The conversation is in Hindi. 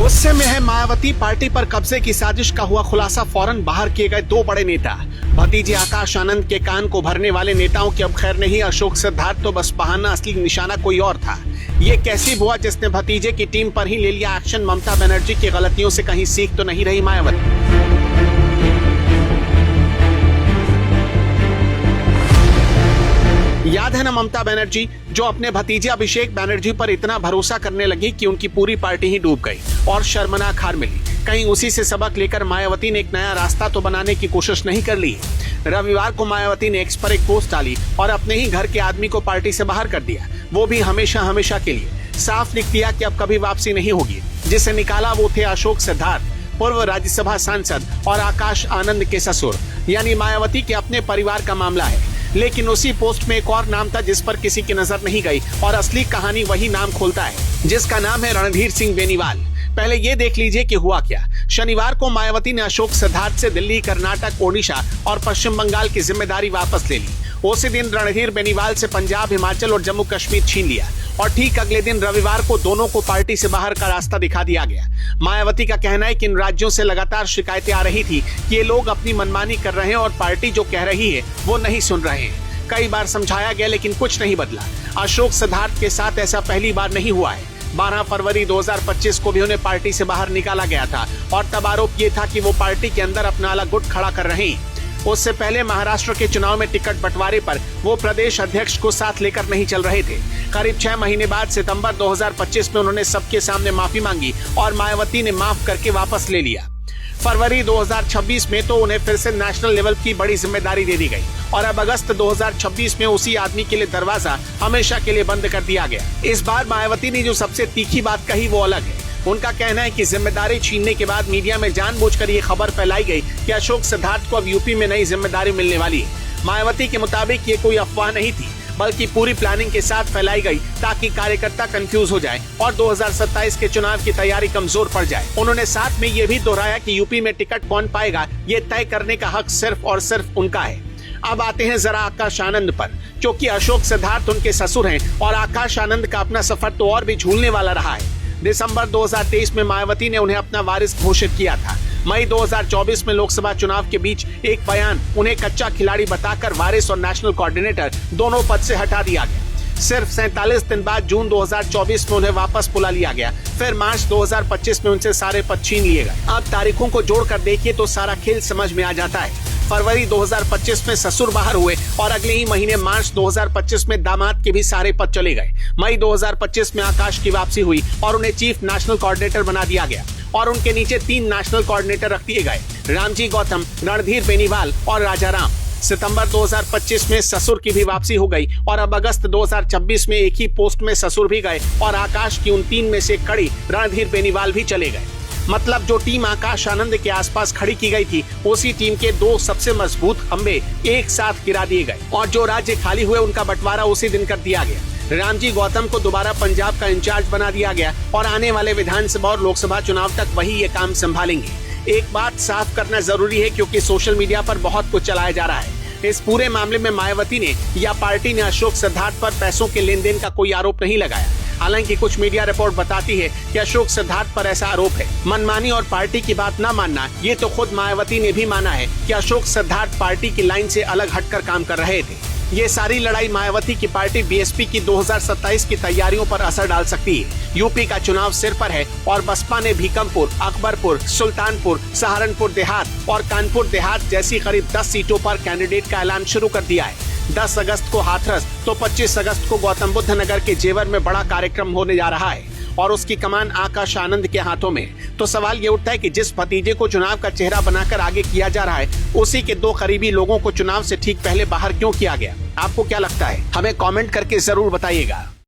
गुस्से में है मायावती, पार्टी पर कब्जे की साजिश का हुआ खुलासा। फौरन बाहर किए गए दो बड़े नेता। भतीजे आकाश आनंद के कान को भरने वाले नेताओं की अब खैर नहीं। अशोक सिद्धार्थ तो बस बहाना, असली निशाना कोई और था। ये कैसी बुआ जिसने भतीजे की टीम पर ही ले लिया एक्शन। ममता बनर्जी की गलतियों से कहीं सीख तो नहीं रही मायावती। याद है ना ममता बनर्जी, जो अपने भतीजे अभिषेक बनर्जी पर इतना भरोसा करने लगी कि उनकी पूरी पार्टी ही डूब गई और शर्मनाक हार मिली। कहीं उसी से सबक लेकर मायावती ने एक नया रास्ता तो बनाने की कोशिश नहीं कर ली। रविवार को मायावती ने एक्स पर एक पोस्ट डाली और अपने ही घर के आदमी को पार्टी से बाहर कर दिया, वो भी हमेशा हमेशा के लिए। साफ लिख दिया कि अब कभी वापसी नहीं होगी। जिसे निकाला वो थे अशोक सिद्धार्थ, पूर्व राज्यसभा सांसद, और आकाश आनंद के ससुर, यानी मायावती के अपने परिवार का मामला है। लेकिन उसी पोस्ट में एक और नाम था जिस पर किसी की नजर नहीं गई, और असली कहानी वही नाम खोलता है, जिसका नाम है रणधीर सिंह बेनीवाल। पहले ये देख लीजिए कि हुआ क्या। शनिवार को मायावती ने अशोक सिद्धार्थ से दिल्ली, कर्नाटक, ओडिशा और पश्चिम बंगाल की जिम्मेदारी वापस ले ली। उसी दिन रणधीर बेनीवाल से पंजाब, हिमाचल और जम्मू कश्मीर छीन लिया, और ठीक अगले दिन रविवार को दोनों को पार्टी से बाहर का रास्ता दिखा दिया गया। मायावती का कहना है कि इन राज्यों से लगातार शिकायतें आ रही थी कि ये लोग अपनी मनमानी कर रहे हैं और पार्टी जो कह रही है वो नहीं सुन रहे हैं। कई बार समझाया गया लेकिन कुछ नहीं बदला। अशोक सिद्धार्थ के साथ ऐसा पहली बार नहीं हुआ है। 12 फरवरी 2025 को भी उन्हें पार्टी से बाहर निकाला गया था, और तब आरोप ये था कि वो पार्टी के अंदर अपना अलग गुट खड़ा कर रहे हैं। उससे पहले महाराष्ट्र के चुनाव में टिकट बंटवारे पर वो प्रदेश अध्यक्ष को साथ लेकर नहीं चल रहे थे। करीब 6 महीने बाद सितंबर 2025 में उन्होंने सबके सामने माफी मांगी और मायावती ने माफ करके वापस ले लिया। फरवरी 2026 में तो उन्हें फिर से नेशनल लेवल की बड़ी जिम्मेदारी दे दी गई, और अब अगस्त 2026 में उसी आदमी के लिए दरवाजा हमेशा के लिए बंद कर दिया गया। इस बार मायावती ने जो सबसे तीखी बात कही वो अलग है। उनका कहना है कि जिम्मेदारी छीनने के बाद मीडिया में जानबूझकर ये खबर फैलाई गई कि अशोक सिद्धार्थ को अब यूपी में नई जिम्मेदारी मिलने वाली है। मायावती के मुताबिक ये कोई अफवाह नहीं थी, बल्कि पूरी प्लानिंग के साथ फैलाई गई ताकि कार्यकर्ता कंफ्यूज हो जाए और 2027 के चुनाव की तैयारी कमजोर पड़ जाए। उन्होंने साथ में ये भी दोहराया कि यूपी में टिकट कौन पाएगा ये तय करने का हक सिर्फ और सिर्फ उनका है। अब आते हैं जरा आकाश आनंद पर, क्योंकि अशोक सिद्धार्थ उनके ससुर हैं और आकाश आनंद का अपना सफर तो और भी झूलने वाला रहा है। दिसंबर 2023 में मायावती ने उन्हें अपना वारिस घोषित किया था। मई 2024 में लोकसभा चुनाव के बीच एक बयान उन्हें कच्चा खिलाड़ी बताकर वारिस और नेशनल कोऑर्डिनेटर दोनों पद से हटा दिया गया। सिर्फ 47 दिन बाद जून 2024 में उन्हें वापस बुला लिया गया। फिर मार्च 2025 में उनसे सारे पद छीन लिए गए। अब तारीखों को जोड़कर देखिए तो सारा खेल समझ में आ जाता है। फरवरी 2025 में ससुर बाहर हुए और अगले ही महीने मार्च 2025 में दामाद के भी सारे पद चले गए। मई 2025 में आकाश की वापसी हुई और उन्हें चीफ नेशनल कोऑर्डिनेटर बना दिया गया, और उनके नीचे 3 नेशनल कोऑर्डिनेटर रख दिए गए, रामजी गौतम, रणधीर बेनीवाल और राजाराम। सितंबर 2025 में ससुर की भी वापसी हो गई, और अब अगस्त 2026 में एक ही पोस्ट में ससुर भी गए और आकाश की उन 3 में से कड़ी रणधीर बेनीवाल भी चले गए। मतलब जो टीम आकाश आनंद के आसपास खड़ी की गई थी, उसी टीम के 2 सबसे मजबूत खंभे एक साथ गिरा दिए गए, और जो राज्य खाली हुए उनका बंटवारा उसी दिन कर दिया गया। रामजी गौतम को दोबारा पंजाब का इंचार्ज बना दिया गया, और आने वाले विधानसभा और लोकसभा चुनाव तक वही ये काम संभालेंगे। एक बात साफ करना जरूरी है, क्योंकि सोशल मीडिया पर बहुत कुछ चलाया जा रहा है। इस पूरे मामले में मायावती ने या पार्टी ने अशोक सिद्धार्थ पर पैसों के लेन देन का कोई आरोप नहीं लगाया। हालांकि कुछ मीडिया रिपोर्ट बताती है कि अशोक सिद्धार्थ पर ऐसा आरोप है। मनमानी और पार्टी की बात न मानना, ये तो खुद मायावती ने भी माना है कि अशोक सिद्धार्थ पार्टी की लाइन से अलग हटकर काम कर रहे थे। ये सारी लड़ाई मायावती की पार्टी बीएसपी की 2027 की तैयारियों पर असर डाल सकती है। यूपी का चुनाव सिर पर है, और बसपा ने भीकमपुर, अकबरपुर, सुल्तानपुर, सहारनपुर देहात और कानपुर देहात जैसी करीब 10 सीटों पर कैंडिडेट का ऐलान शुरू कर दिया है। 10 अगस्त को हाथरस तो 25 अगस्त को गौतम बुद्ध नगर के जेवर में बड़ा कार्यक्रम होने जा रहा है, और उसकी कमान आकाश आनंद के हाथों में। तो सवाल ये उठता है कि जिस भतीजे को चुनाव का चेहरा बनाकर आगे किया जा रहा है, उसी के 2 करीबी लोगों को चुनाव से ठीक पहले बाहर क्यों किया गया? आपको क्या लगता है? हमें कमेंट करके जरूर बताइएगा।